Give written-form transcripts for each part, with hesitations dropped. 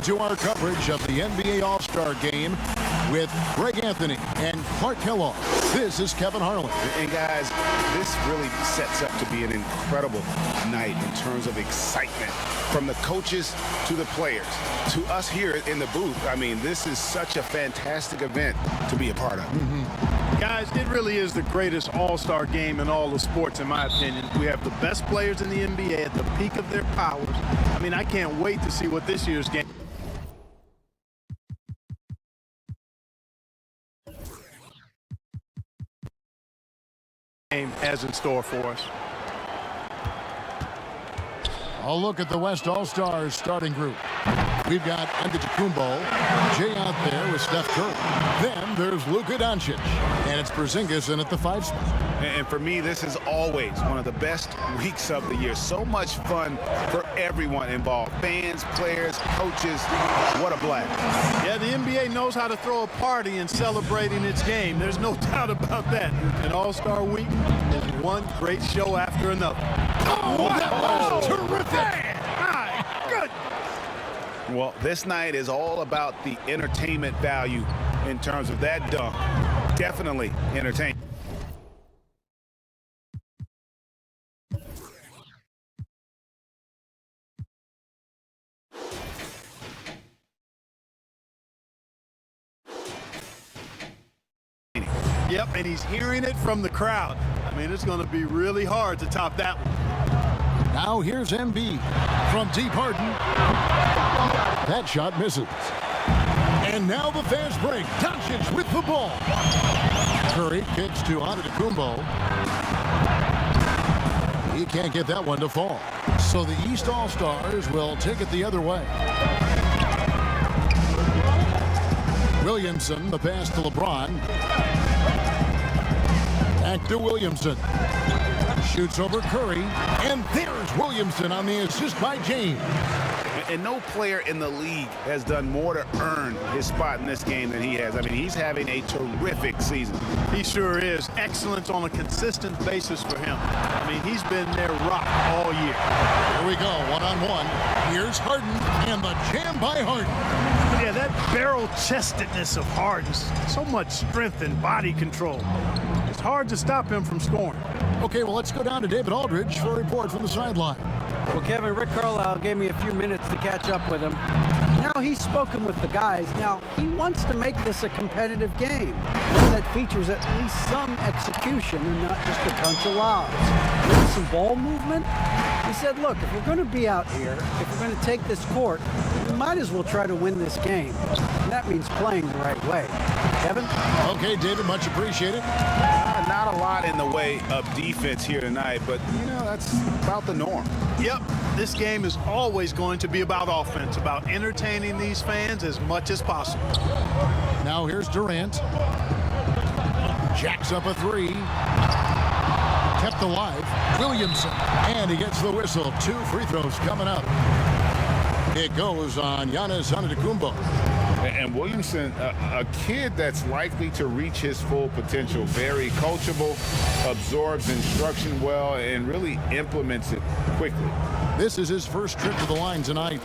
into our coverage of the NBA All-Star Game with Greg Anthony and Clark Kellogg. This is Kevin Harlan. And guys, this really sets up to be an incredible night in terms of excitement from the coaches to the players to us here in the booth. I mean, this is such a fantastic event to be a part of. Guys, it really is the greatest all-star game in all the sports, in my opinion. We have the best players in the NBA at the peak of their powers. I mean, I can't wait to see what this year's game has in store for us. I'll look at the West All-Stars starting group. We've got Antetokounmpo, Jay out there with Steph Curry. Then there's Luka Doncic, and it's Porzingis in at the 5 spot. And for me, this is always one of the best weeks of the year. So much fun for everyone involved. Fans, players, coaches. What a blast. Yeah, the NBA knows how to throw a party in celebrating its game. There's no doubt about that. An All-Star week is one great show after another. Oh, that was terrific. My goodness. Well, this night is all about the entertainment value in terms of that dunk. Definitely entertaining. Yep, and he's hearing it from the crowd. I mean, it's going to be really hard to top that one. Now here's MB from deep Harden. That shot misses. And now the fast break. Doncic with the ball. Curry kicks to Antetokounmpo. He can't get that one to fall. So the East All-Stars will take it the other way. Williamson, the pass to LeBron. Back to Williamson. Shoots over Curry. And there's Williamson on the assist by James. And no player in the league has done more to earn his spot in this game than he has. I mean, he's having a terrific season. He sure is. Excellence on a consistent basis for him. I mean, he's been their rock all year. Here we go, one-on-one. Here's Harden, and the jam by Harden. Yeah, that barrel-chestedness of Harden. So much strength and body control. It's hard to stop him from scoring. Okay, well, let's go down to David Aldridge for a report from the sideline. Well, Kevin, Rick Carlisle gave me a few minutes to catch up with him. Now he's spoken with the guys. Now he wants to make this a competitive game, one that features at least some execution and not just a bunch of lobs. With some ball movement. He said, look, if we're going to be out here, if we're going to take this court, we might as well try to win this game. And that means playing the right way. Kevin? Okay, David, much appreciated. Not a lot in the way of defense here tonight, but, you know, that's about the norm. Yep, this game is always going to be about offense, about entertaining these fans as much as possible. Now here's Durant. Jacks up a 3. Kept alive. Williamson. And he gets the whistle. 2 free throws coming up. It goes on Giannis Antetokounmpo. And Williamson, a kid that's likely to reach his full potential. Very coachable, absorbs instruction well, and really implements it quickly. This is his first trip to the line tonight.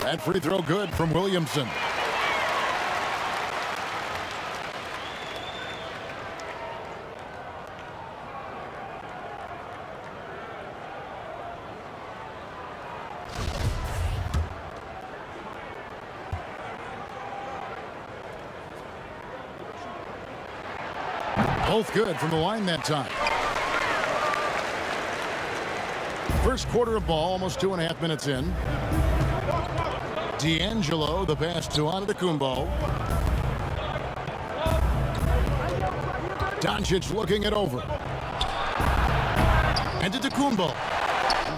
That free throw good from Williamson. Both good from the line that time. First quarter of ball, almost 2.5 minutes in. D'Angelo, the pass to Antetokounmpo. Doncic looking it over. Antetokounmpo.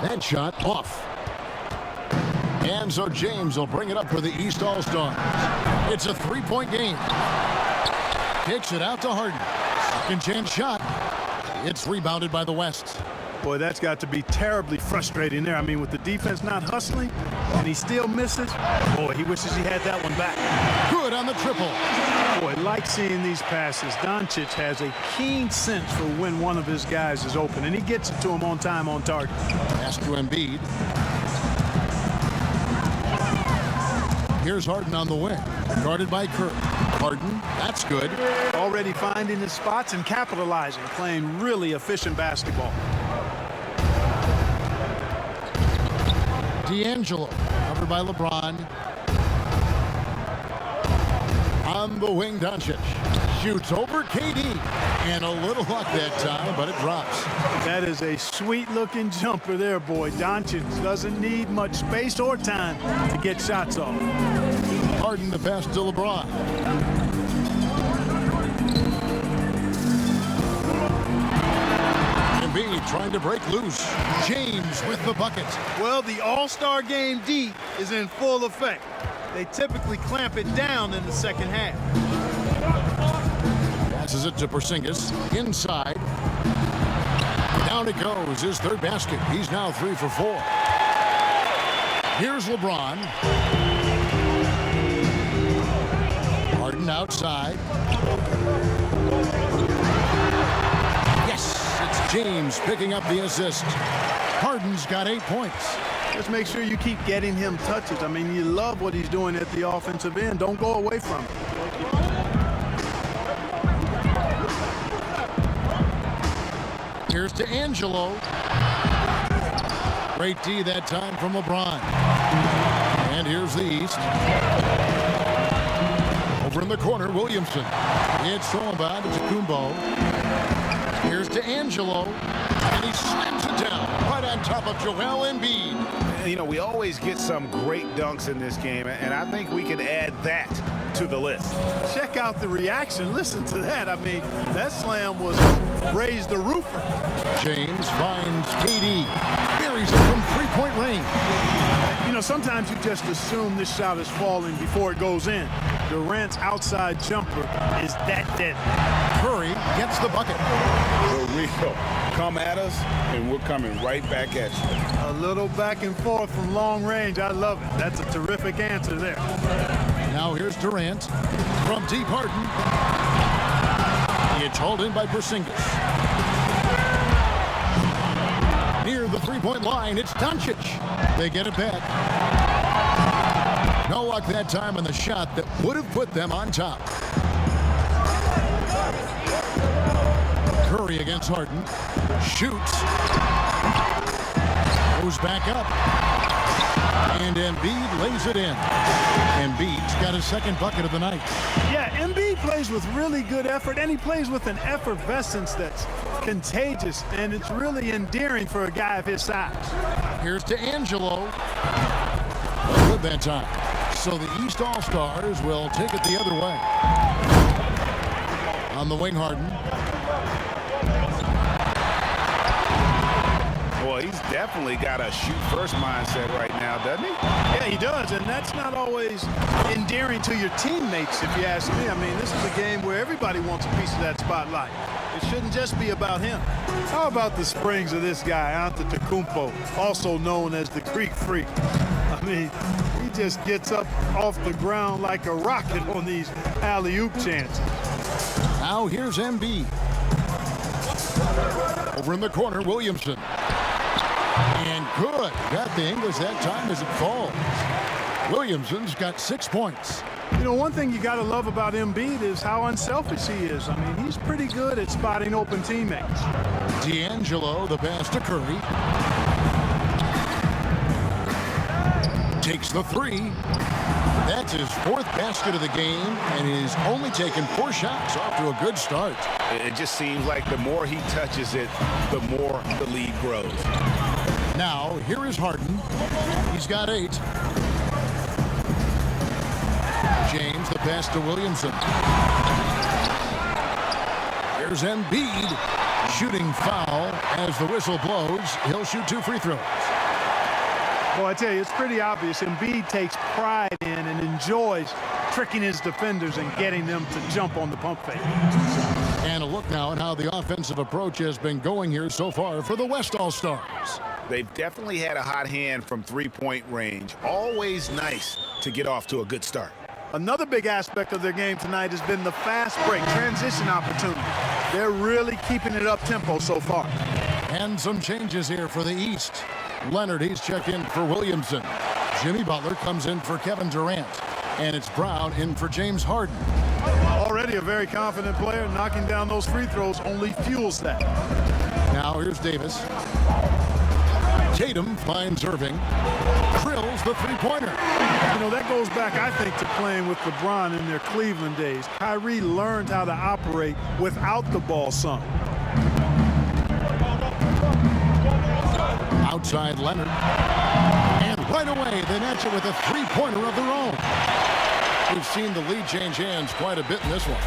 That shot off. And so James will bring it up for the East All-Stars. It's a three-point game. Kicks it out to Harden. Second chance shot. It's rebounded by the West. Boy, that's got to be terribly frustrating there. I mean, with the defense not hustling and he still misses, boy, he wishes he had that one back. Good on the triple. Boy, like seeing these passes. Doncic has a keen sense for when one of his guys is open, and he gets it to him on time, on target. Pass to Embiid. Here's Harden on the wing. Guarded by Curry. Harden, that's good. Already finding his spots and capitalizing, playing really efficient basketball. D'Angelo, covered by LeBron. On the wing, Doncic shoots over KD. And a little luck that time, but it drops. That is a sweet-looking jumper there, boy. Doncic doesn't need much space or time to get shots off. Harden the pass to LeBron. Embiid trying to break loose. James with the bucket. Well, the All-Star Game D is in full effect. They typically clamp it down in the second half. Passes it to Porzingis. Inside. Down it goes. His third basket. He's now 3 for 4. Here's LeBron. Harden outside. Yes, it's James picking up the assist. Harden's got 8 points. Just make sure you keep getting him touches. I mean, you love what he's doing at the offensive end. Don't go away from it. Here's to Angelo. Great D that time from LeBron. And here's the East. Over in the corner, Williamson. It's thrown by to Kumbo. Here's to Angelo. And he slams it down right on top of Joel Embiid. You know, we always get some great dunks in this game, and I think we can add that to the list. Check out the reaction. Listen to that. I mean, that slam was raise the roofer. James finds KD. Buries it from three-point range. You know, sometimes you just assume this shot is falling before it goes in. Durant's outside jumper is that deadly. Curry gets the bucket. Here we go. Come at us, and we're coming right back at you. A little back and forth from long range. I love it. That's a terrific answer there. Now here's Durant from deep. Harden. It's hauled in by Porzingis. Near the three-point line, it's Doncic. They get it back. No luck that time on the shot that would have put them on top. Curry against Harden. Shoots. Goes back up. And Embiid lays it in. Embiid's got his second bucket of the night. Yeah, Embiid plays with really good effort, and he plays with an effervescence that's contagious, and it's really endearing for a guy of his size. Here's to Angelo. Good that time. So the East All-Stars will take it the other way. On the wing, Harden. Boy, he's definitely got a shoot-first mindset right now, doesn't he? Yeah, he does, and that's not always endearing to your teammates, if you ask me. I mean, this is a game where everybody wants a piece of that spotlight. It shouldn't just be about him. How about the springs of this guy, Antetokounmpo, also known as the Greek Freak? I mean, he just gets up off the ground like a rocket on these alley-oop chances. Now here's Embiid. Over in the corner, Williamson. And good. Got the English that time as it falls. Williamson's got 6 points. You know, one thing you got to love about Embiid is how unselfish he is. I mean, he's pretty good at spotting open teammates. D'Angelo, the pass to Curry. Takes the three. That's his 4th basket of the game, and he's only taken 4 shots. Off to a good start. It just seems like the more he touches it, the more the lead grows. Now, here is Harden. He's got 8. James, the pass to Williamson. Here's Embiid. Shooting foul as the whistle blows. He'll shoot 2 free throws. Well, I tell you, it's pretty obvious. Embiid takes pride in and enjoys tricking his defenders and getting them to jump on the pump fake. And a look now at how the offensive approach has been going here so far for the West All-Stars. They've definitely had a hot hand from three-point range. Always nice to get off to a good start. Another big aspect of their game tonight has been the fast break, transition opportunity. They're really keeping it up-tempo so far. And some changes here for the East. Leonard, he's checked in for Williamson. Jimmy Butler comes in for Kevin Durant. And it's Brown in for James Harden. Already a very confident player. Knocking down those free throws only fuels that. Now here's Davis. Tatum finds Irving. Drills the three-pointer. You know, that goes back, I think, to playing with LeBron in their Cleveland days. Kyrie learned how to operate without the ball some. Outside Leonard. And right away, they match it with a three-pointer of their own. We've seen the lead change hands quite a bit in this one.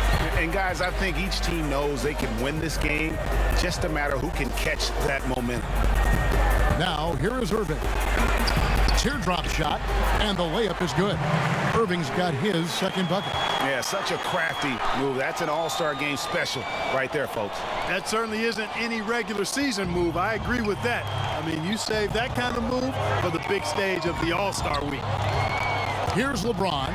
And guys, I think each team knows they can win this game. Just a matter who can catch that momentum. Now, here is Irving. Teardrop shot, and the layup is good. Irving's got his second bucket. Yeah, such a crafty move. That's an all-star game special right there, folks. That certainly isn't any regular season move. I agree with that. I mean, you save that kind of move for the big stage of the All-Star week. Here's LeBron.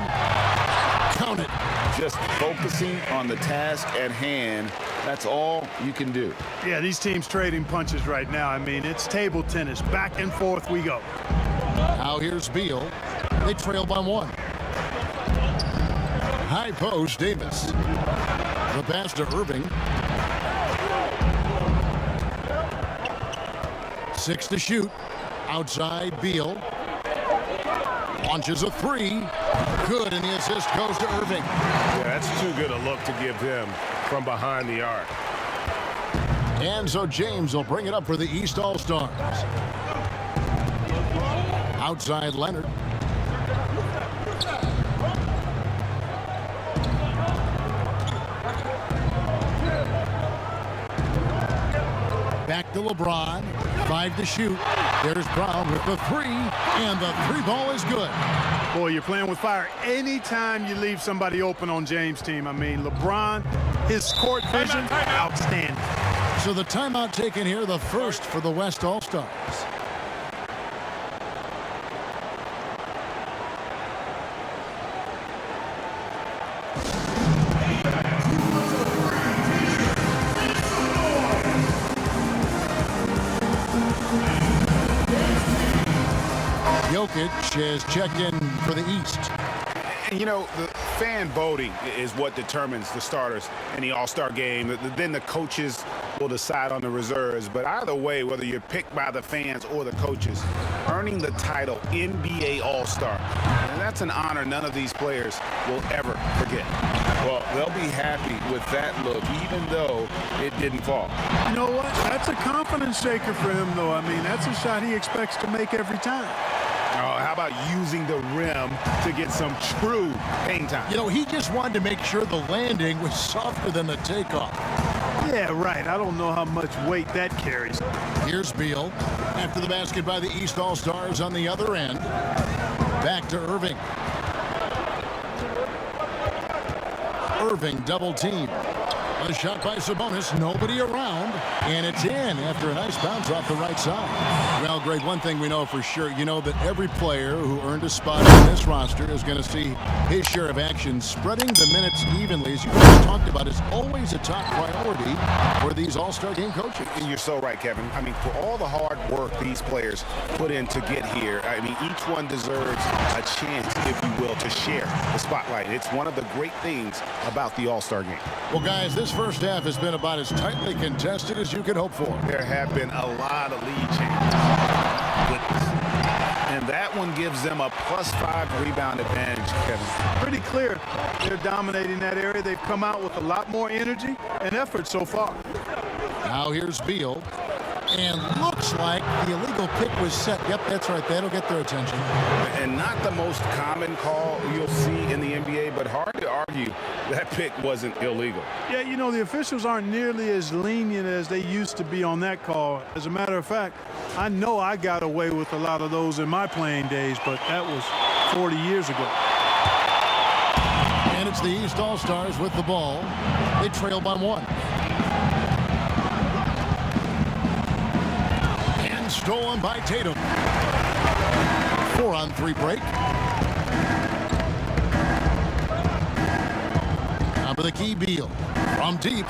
Count it. Just focusing on the task at hand. That's all you can do. Yeah, these teams trading punches right now. I mean, it's table tennis. Back and forth we go. Now here's Beal. They trail by one. High post, Davis. The pass to Irving. 6 to shoot. Outside, Beal. Launches a three. Good, and the assist goes to Irving. Yeah, that's too good a look to give him from behind the arc. And so James will bring it up for the East All-Stars. Outside Leonard. Back to LeBron. 5 to shoot. There's Brown with the three, and the three ball is good. Boy, you're playing with fire anytime you leave somebody open on James' team. I mean, LeBron, his court vision, outstanding. So the timeout taken here, the first for the West All-Stars. Jokic has checked in for the East. And, you know, the fan voting is what determines the starters in the All-Star game. Then the coaches will decide on the reserves. But either way, whether you're picked by the fans or the coaches, earning the title NBA All-Star, and that's an honor none of these players will ever forget. Well, they'll be happy with that look, even though it didn't fall. You know what? That's a confidence shaker for him, though. I mean, that's a shot he expects to make every time. Oh, how about using the rim to get some true hang time? You know, he just wanted to make sure the landing was softer than the takeoff. Yeah, right. I don't know how much weight that carries. Here's Beal. After the basket by the East All-Stars on the other end. Back to Irving. Irving double team. A shot by Sabonis, nobody around, and it's in after a nice bounce off the right side. Well, Greg, one thing we know for sure, you know that every player who earned a spot on this roster is going to see his share of action. Spreading the minutes evenly, as you guys talked about, is always a top priority for these All-Star game coaches. And you're so right, Kevin. I mean, for all the hard work these players put in to get here, I mean, each one deserves a chance, if you will, to share the spotlight. It's one of the great things about the All-Star game. Well, guys, this first half has been about as tightly contested as you could hope for. There have been a lot of lead changes. Goodness. And that one gives them a +5 rebound advantage, Kevin. Pretty clear they're dominating that area. They've come out with a lot more energy and effort so far. Now here's Beal. And looks like the illegal pick was set. Yep, that's right. That'll get their attention. And not the most common call you'll see in the NBA, but hard to argue that pick wasn't illegal. Yeah, you know, the officials aren't nearly as lenient as they used to be on that call. As a matter of fact, I know I got away with a lot of those in my playing days, but that was 40 years ago. And it's the East All-Stars with the ball. They trail by 1. And stolen by Tatum. 4-on-3 break. Top of the key, Beal. From deep.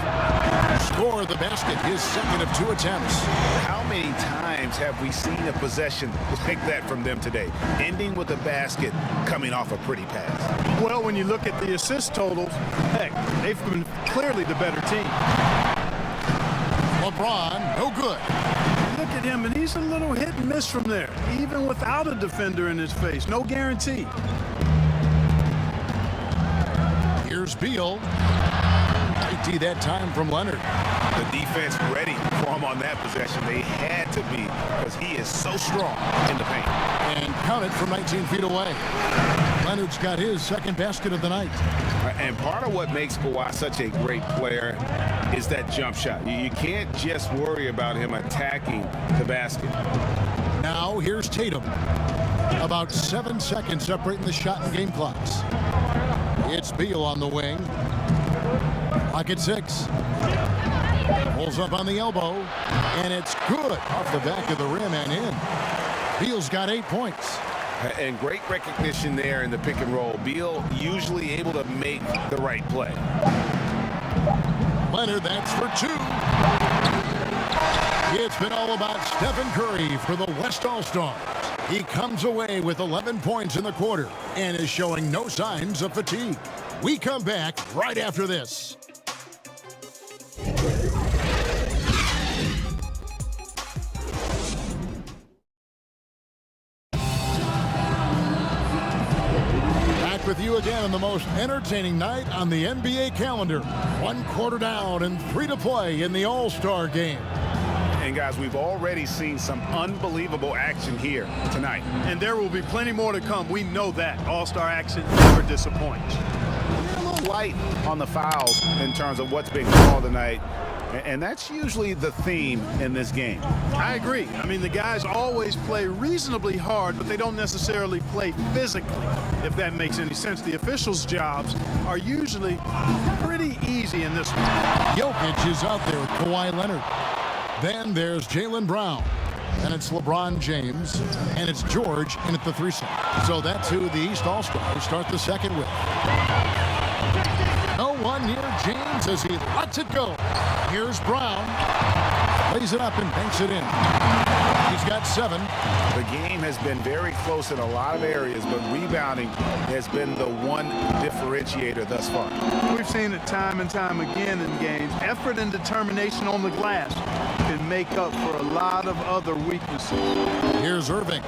Score the basket. His second of 2 attempts. How many times have we seen a possession like that from them today? Ending with a basket, coming off a pretty pass. Well, when you look at the assist totals, heck, they've been clearly the better team. LeBron, no good. Look at him, and he's a little hit and miss from there, even without a defender in his face. No guarantee. Here's Beal. Great that time from Leonard. The defense ready for him on that possession. They had to be, because he is so strong in the paint. And count it from 19 feet away. Leonard's got his second basket of the night. And part of what makes Kawhi such a great player is that jump shot. You can't just worry about him attacking the basket. Now here's Tatum. About 7 seconds separating the shot and game clocks. It's Beal on the wing. Clock at 6. Pulls up on the elbow. And it's good off the back of the rim and in. Beal's got 8 points. And great recognition there in the pick and roll. Beal usually able to make the right play. Leonard, that's for 2. It's been all about Stephen Curry for the West All-Stars. He comes away with 11 points in the quarter and is showing no signs of fatigue. We come back right after this. With you again on the most entertaining night on the NBA calendar. 1 quarter down and 3 to play in the All-Star game. And guys, we've already seen some unbelievable action here tonight. And there will be plenty more to come. We know that. All-Star action never disappoints. We're a little light on the fouls in terms of what's being called tonight. And that's usually the theme in this game. I agree. I mean, the guys always play reasonably hard, but they don't necessarily play physically, if that makes any sense. The officials' jobs are usually pretty easy in this one. Jokic is out there with Kawhi Leonard. Then there's Jaylen Brown. And it's LeBron James. And it's George in at the 3 slot. So that's who the East All-Stars start the second with. No one near James as he lets it go. Here's Brown. Lays it up and banks it in. He's got 7. The game has been very close in a lot of areas, but rebounding has been the one differentiator thus far. We've seen it time and time again in games. Effort and determination on the glass can make up for a lot of other weaknesses. Here's Irving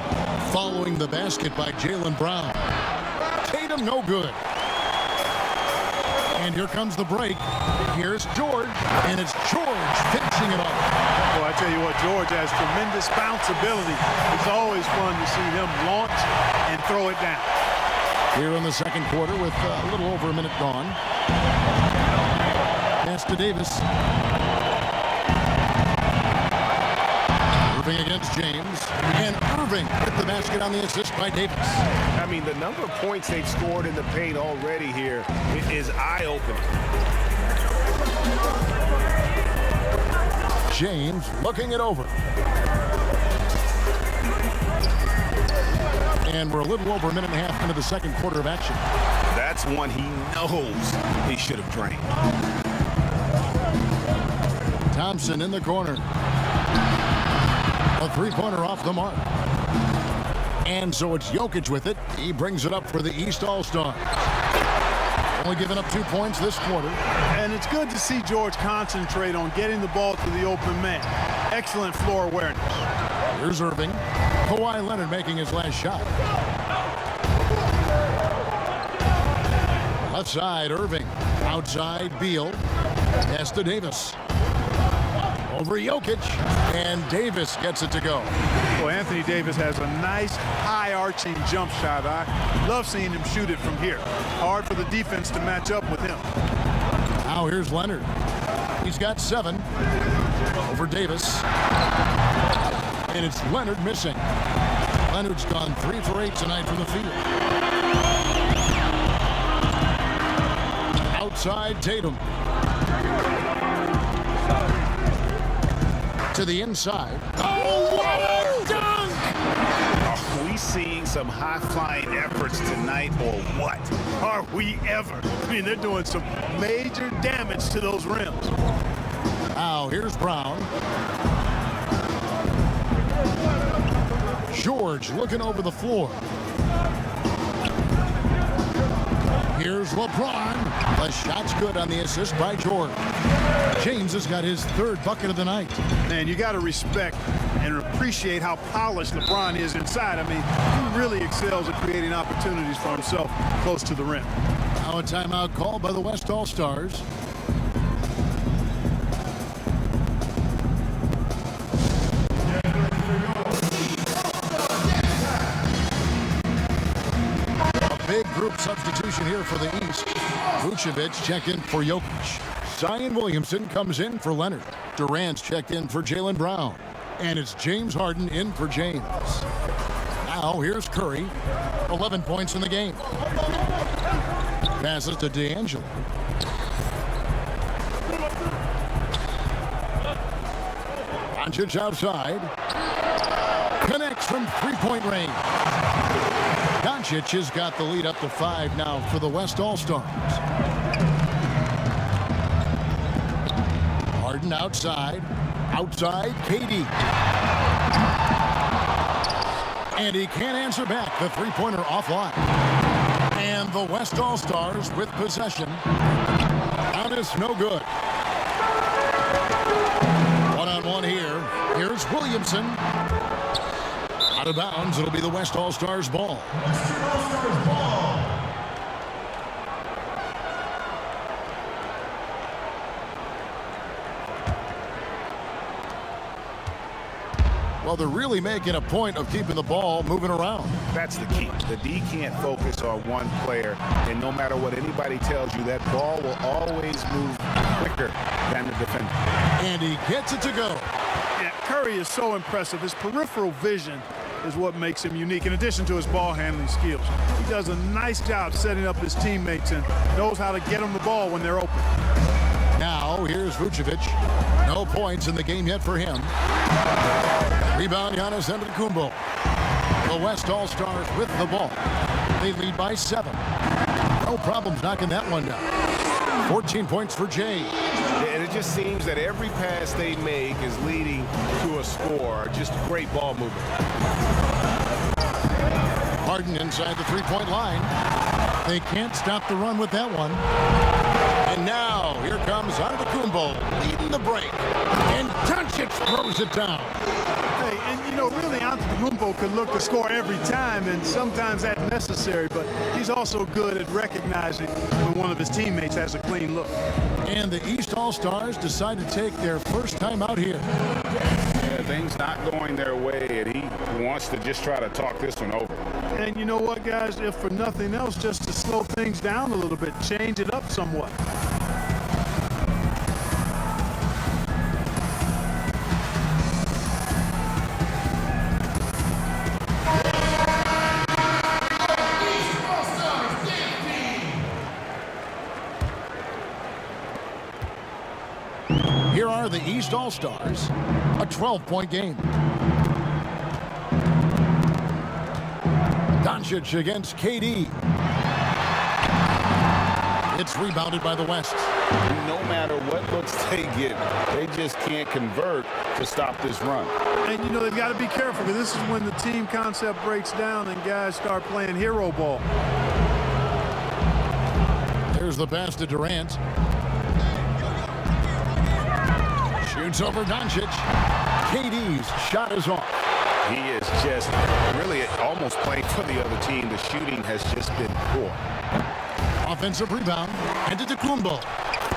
following the basket by Jaylen Brown. Tatum no good. And here comes the break. Here's George, and it's George finishing it off. Well, I tell you what, George has tremendous bounce ability. It's always fun to see him launch and throw it down. Here in the second quarter with a little over a minute gone. Pass to Davis. Irving against James. And Irving hit the basket on the assist by Davis. I mean, the number of points they've scored in the paint already here is eye-opening. James looking it over. And we're a little over a minute and a half into the second quarter of action. That's one he knows he should have drained. Thompson in the corner. A 3-pointer off the mark. And so it's Jokic with it. He brings it up for the East All-Stars. Only giving up 2 points this quarter. And it's good to see George concentrate on getting the ball to the open man. Excellent floor awareness. Here's Irving. Kawhi Leonard making his last shot. Left side, Irving. Outside, Beal. Pass to Davis. Over Jokic, and Davis gets it to go. Well, Anthony Davis has a nice high-arching jump shot. I love seeing him shoot it from here. Hard for the defense to match up with him. Now here's Leonard. He's got 7 over Davis. And it's Leonard missing. Leonard's gone 3 for 8 tonight from the field. outside, Tatum. To the inside. Oh, what a dunk! Are we seeing some high-flying efforts tonight or what? Are we ever? I mean, they're doing some major damage to those rims. Now, here's Brown. George looking over the floor. Here's LeBron. The shot's good on the assist by George. James has got his third bucket of the night. Man, you got to respect and appreciate how polished LeBron is inside. I mean, he really excels at creating opportunities for himself close to the rim. Now a timeout called by the West All-Stars. Big group substitution here for the East. Vucevic checked in for Jokic. Zion Williamson comes in for Leonard. Durant's checked in for Jaylen Brown. And it's James Harden in for James. Now here's Curry. 11 points in the game. Passes to D'Angelo. Doncic outside. Connects from three-point range. Doncic has got the lead up to 5 now for the West All-Stars. Harden outside. Outside, KD. And he can't answer back. The three-pointer offline. And the West All-Stars with possession. That is no good. One-on-one here. Here's Williamson. Out of bounds, it'll be the West All-Stars ball. Well, they're really making a point of keeping the ball moving around. That's the key. The D can't focus on one player, and no matter what anybody tells you, that ball will always move quicker than the defender. And he gets it to go. Yeah, Curry is so impressive. His peripheral vision is what makes him unique, in addition to his ball handling skills. He does a nice job setting up his teammates and knows how to get them the ball when they're open. Now, here's Vucevic. No points in the game yet for him. Rebound, Giannis Antetokounmpo. The West All-Stars with the ball. They lead by 7. No problems knocking that one down. 14 points for Jay. And it just seems that every pass they make is leading to a score. Just great ball movement. Harden inside the three-point line. They can't stop the run with that one. And now, here comes Antetokounmpo leading the break. And Doncic throws it down. Hey, and you know, really, Antetokounmpo could look to score every time, and sometimes that's necessary, but he's also good at recognizing when one of his teammates has a clean look. And the East All-Stars decide to take their first time out here. Yeah, things not going their way, and he wants to just try to talk this one over. And you know what, guys? If for nothing else, just to slow things down a little bit, change it up somewhat. Here are the East All-Stars, a 12-point game. Doncic against KD. It's rebounded by the West. No matter what looks they get, they just can't convert to stop this run. And, you know, they've got to be careful, because this is when the team concept breaks down and guys start playing hero ball. There's the pass to Durant. Shoots over Doncic. KD's shot is off. He is just really almost playing for the other team. The shooting has just been poor. Offensive rebound. Antetokounmpo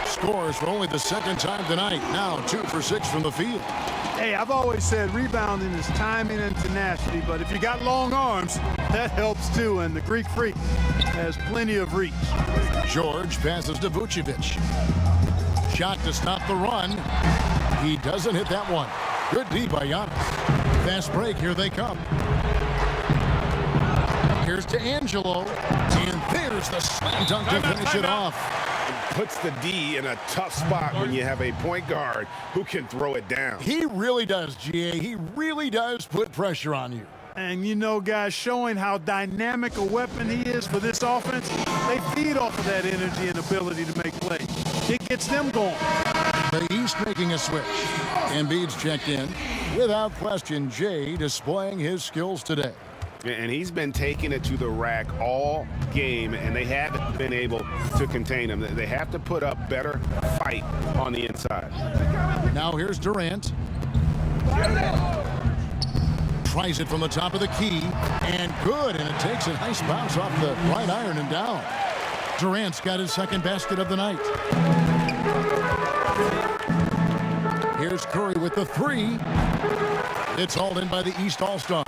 scores for only the second time tonight. Now 2 for 6 from the field. Hey, I've always said rebounding is timing and tenacity, but if you got long arms, that helps too, and the Greek Freak has plenty of reach. George passes to Vucevic. Shot to stop the run. He doesn't hit that one. Good D by Giannis. Fast break, here they come. Here's to ANGELO. And there's Here's the slam dunk to finish it off. Puts the D in a tough spot when you have a point guard who can throw it down. He really does, GA. He really does put pressure on you. And you know, guys, showing how dynamic a weapon he is for this offense, they feed off of that energy and ability to make plays. It gets them going. The East making a switch. Embiid's checked in. Without question, Jay displaying his skills today. And he's been taking it to the rack all game, and they haven't been able to contain him. They have to put up better fight on the inside. Now here's Durant. Tries it from the top of the key, and good, and it takes a nice bounce off the right iron and down. Durant's got his second basket of the night. Here's Curry with the three. It's hauled in by the East All-Stars.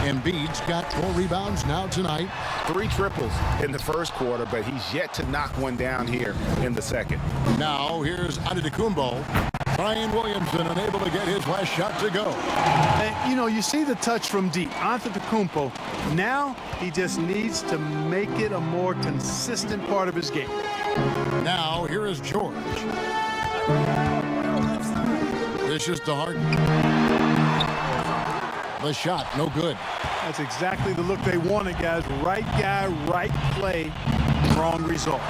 Embiid's got 4 rebounds now tonight. 3 triples in the first quarter, but he's yet to knock one down here in the second. Now here's Antetokounmpo. Brian Williamson unable to get his last shot to go. And, you know, you see the touch from deep. Antetokounmpo, now he just needs to make it a more consistent part of his game. Now here is George. Dishes to Harden. The shot, no good. That's exactly the look they wanted, guys. Right guy, right play, wrong result.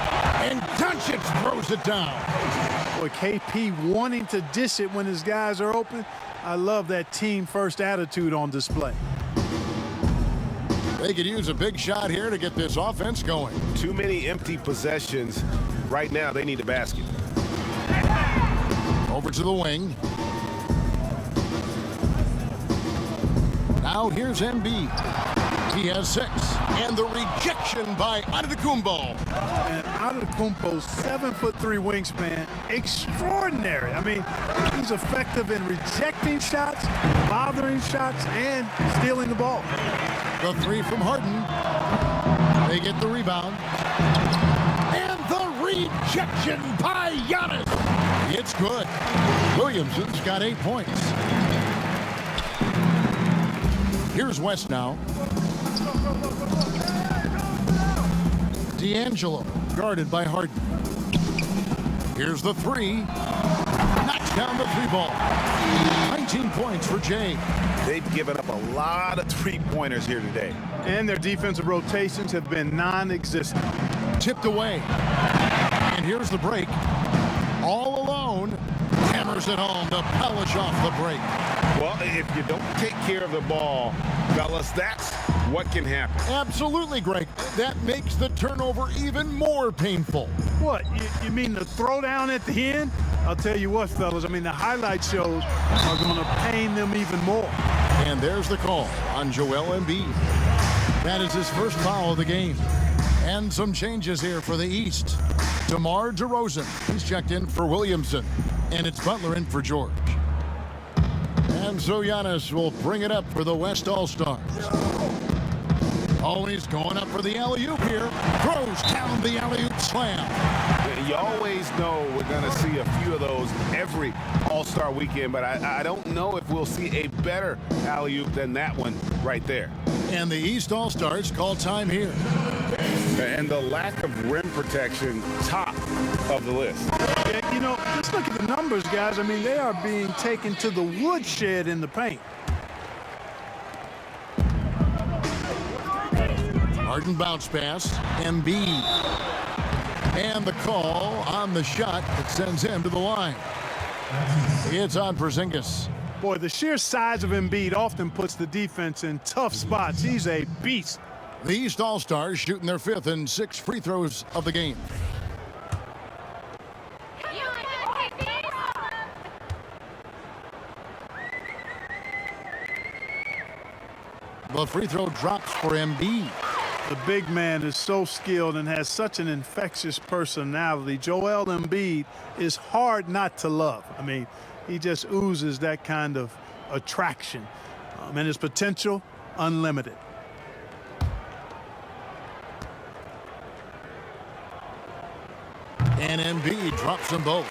And Doncic throws it down. Boy, KP wanting to dish it when his guys are open. I love that team-first attitude on display. They could use a big shot here to get this offense going. Too many empty possessions. Right now, they need a basket. Over to the wing. Now here's Embiid. He has 6. And the rejection by Antetokounmpo. And Antetokounmpo's 7'3" wingspan, extraordinary. I mean, he's effective in rejecting shots, bothering shots, and stealing the ball. The 3 from Harden. They get the rebound. And the rejection by Giannis. It's good. Williamson's got 8 points. Here's West now. D'Angelo, guarded by Harden. Here's the 3. Knocks down the 3 ball. 19 points for Jay. They've given up a lot of 3-pointers here today. And their defensive rotations have been non-existent. Tipped away. And here's the break. All alone. Hammers it home to polish off the break. Well, if you don't take care of the ball, fellas, that's what can happen. Absolutely, Greg. That makes the turnover even more painful. What, you mean the throwdown at the end? I'll tell you what, fellas, I mean, the highlight shows are going to pain them even more. And there's the call on Joel Embiid. That is his first foul of the game. And some changes here for the East. DeMar DeRozan, he's checked in for Williamson. And it's Butler in for George. And so Giannis will bring it up for the West All-Stars. Always going up for the alley-oop here. Throws down the alley-oop slam. You always know we're going to see a few of those every All-Star weekend, but I don't know if we'll see a better alley-oop than that one right there. And the East All-Stars call time here. And the lack of rim protection, top of the list. Yeah, you know, just look at the numbers, guys. I mean, they are being taken to the woodshed in the paint. Harden bounce pass. Embiid. And the call on the shot that sends him to the line. It's on Porzingis. Boy, the sheer size of Embiid often puts the defense in tough spots. He's a beast. The East All-Stars shooting their 5th and 6th free throws of the game. The free throw drops for Embiid. The big man is so skilled and has such an infectious personality. Joel Embiid is hard not to love. I mean, he just oozes that kind of attraction. And his potential, unlimited. And Embiid drops them both.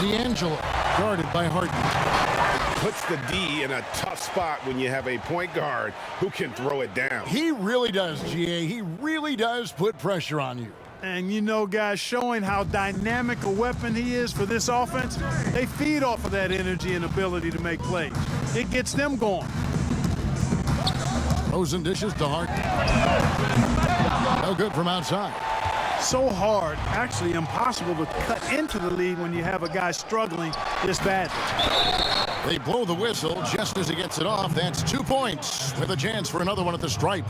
D'Angelo, guarded by Harden. Puts the D in a tough spot when you have a point guard who can throw it down. He really does, GA. He really does put pressure on you. And you know, guys, showing how dynamic a weapon he is for this offense, they feed off of that energy and ability to make plays. It gets them going. Frozen dishes to Harden. No good from outside. So hard, actually impossible to cut into the lead when you have a guy struggling this badly. They blow the whistle just as he gets it off. That's 2 points with a chance for another one at the stripe.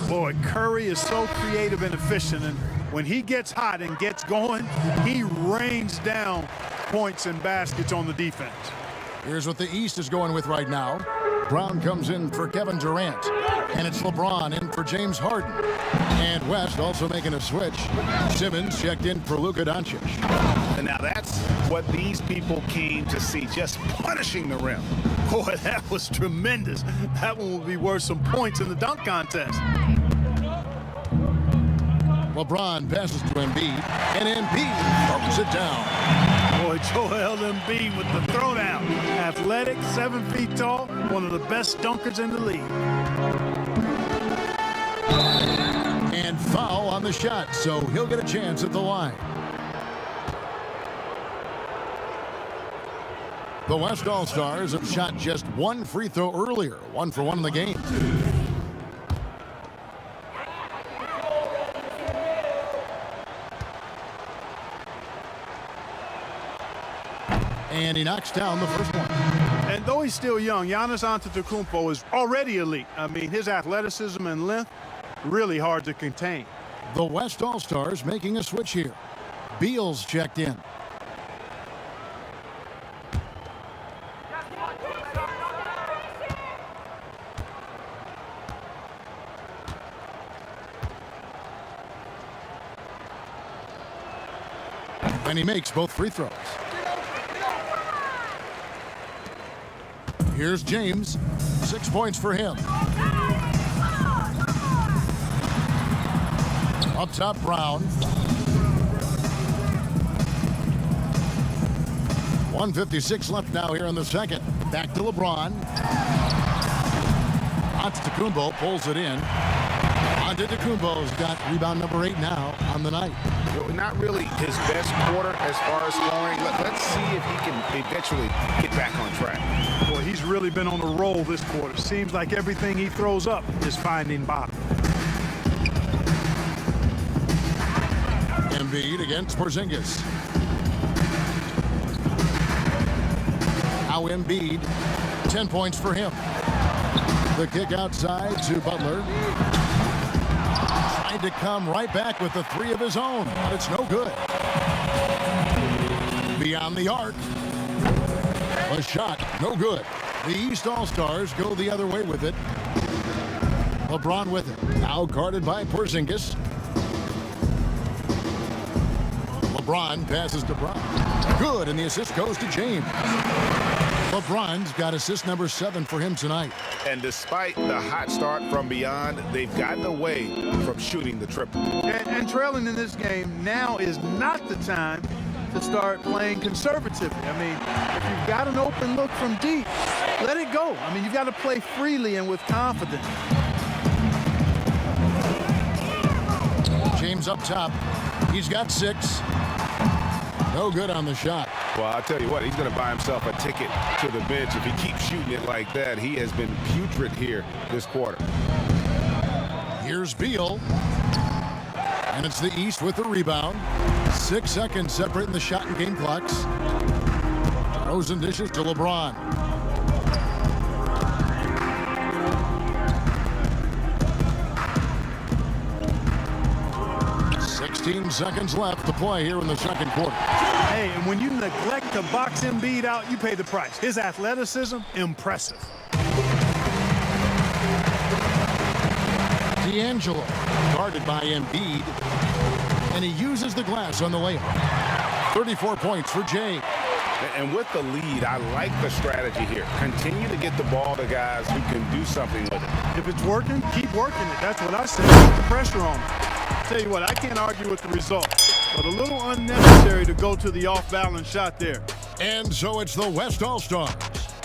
Boy, Curry is so creative and efficient, and when he gets hot and gets going, he rains down points and baskets on the defense. Here's what the East is going with right now. Brown comes in for Kevin Durant, and it's LeBron in for James Harden. And West also making a switch. Simmons checked in for Luka Doncic. And now that's what these people came to see, just punishing the rim. Boy, that was tremendous. That one will be worth some points in the dunk contest. LeBron passes to Embiid, and Embiid throws it down. Boy, Joel Embiid with the throwdown. Athletic, 7 feet tall, one of the best dunkers in the league. And foul on the shot, so he'll get a chance at the line. The West All-Stars have shot just 1 free throw earlier, 1 for 1 in the game. And he knocks down the first one. And though he's still young, Giannis Antetokounmpo is already elite. I mean, his athleticism and length, really hard to contain. The West All-Stars making a switch here. Beal's checked in. And he makes both free throws. Here's James. 6 points for him. Up top, Brown. 1:56 left now here in the second. Back to LeBron. Antetokounmpo pulls it in. Antetokounmpo's got rebound number 8 now on the night. Not really his best quarter as far as scoring. Let's see if he can eventually get back on track. Boy, he's really been on a roll this quarter. Seems like everything he throws up is finding bottom. Embiid against Porzingis. Now Embiid, 10 points for him. The kick outside to Butler. Trying to come right back with the 3 of his own, but it's no good. Beyond the arc. A shot, no good. The East All-Stars go the other way with it. LeBron with it. Now guarded by Porzingis. LeBron passes to Brown. Good, and the assist goes to James. LeBron's got assist number 7 for him tonight. And despite the hot start from beyond, they've gotten away from shooting the triple. And trailing in this game, now is not the time to start playing conservatively. I mean, if you've got an open look from deep, let it go. I mean, you've got to play freely and with confidence. James up top. He's got 6. No good on the shot. Well, I'll tell you what, he's going to buy himself a ticket to the bench if he keeps shooting it like that. He has been putrid here this quarter. Here's Beal. And it's the East with the rebound. 6 seconds separating the shot and game clocks. Throws and dishes to LeBron. Seconds left to play here in the second quarter. Hey, and when you neglect to box Embiid out, you pay the price. His athleticism, impressive. D'Angelo, guarded by Embiid, and he uses the glass on the layup. 34 points for Jay. And with the lead, I like the strategy here. Continue to get the ball to guys who can do something with it. If it's working, keep working it. That's what I said. Put the pressure on him. Tell you what, I can't argue with the result. but a little unnecessary to go to the off-balance shot there. And so it's the West All-Stars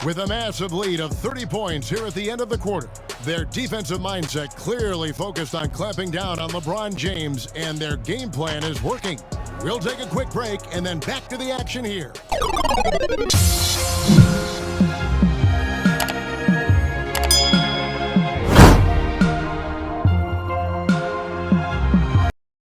with a massive lead of 30 points here at the end of the quarter. Their defensive mindset clearly focused on clamping down on LeBron James, and their game plan is working. We'll take a quick break and then back to the action here.